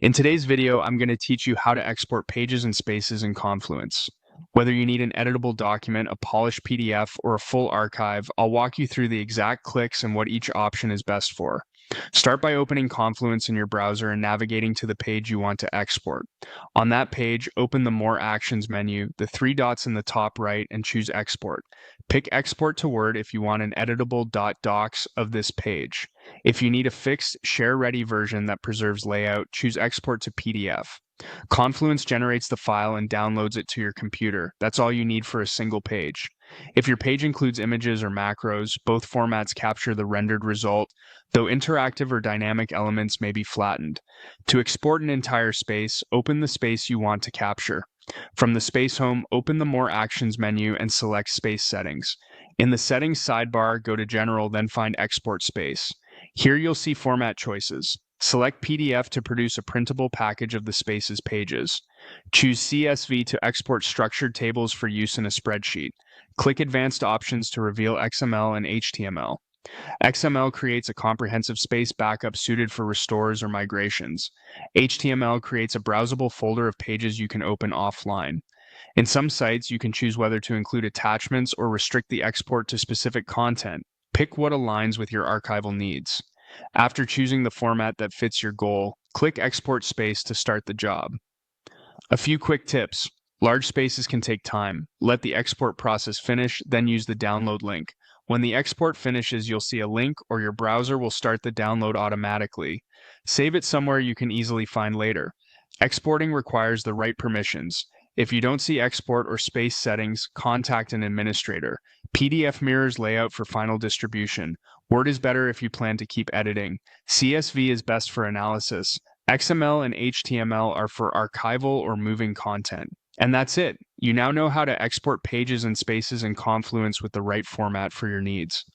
In today's video, I'm going to teach you how to export pages and spaces in Confluence. Whether you need an editable document, a polished PDF, or a full archive, I'll walk you through the exact clicks and what each option is best for. Start by opening Confluence in your browser and navigating to the page you want to export. On that page, open the More Actions menu, the three dots in the top right, and choose Export. Pick Export to Word if you want an editable .docs of this page. If you need a fixed, share-ready version that preserves layout, choose Export to PDF. Confluence generates the file and downloads it to your computer. That's all you need for a single page. If your page includes images or macros, both formats capture the rendered result, though interactive or dynamic elements may be flattened. To export an entire space, open the space you want to capture. From the Space Home, open the More Actions menu and select Space Settings. In the Settings sidebar, go to General, then find Export Space. Here you'll see format choices. Select PDF to produce a printable package of the space's pages. Choose CSV to export structured tables for use in a spreadsheet. Click Advanced Options to reveal XML and HTML. XML creates a comprehensive space backup suited for restores or migrations. HTML creates a browsable folder of pages you can open offline. In some sites, you can choose whether to include attachments or restrict the export to specific content. Pick what aligns with your archival needs. After choosing the format that fits your goal, click Export Space to start the job. A few quick tips. Large spaces can take time. Let the export process finish, then use the download link. When the export finishes, you'll see a link or your browser will start the download automatically. Save it somewhere you can easily find later. Exporting requires the right permissions. If you don't see export or space settings, contact an administrator. PDF mirrors layout for final distribution. Word is better if you plan to keep editing. CSV is best for analysis. XML and HTML are for archival or moving content. And that's it. You now know how to export pages and spaces in Confluence with the right format for your needs.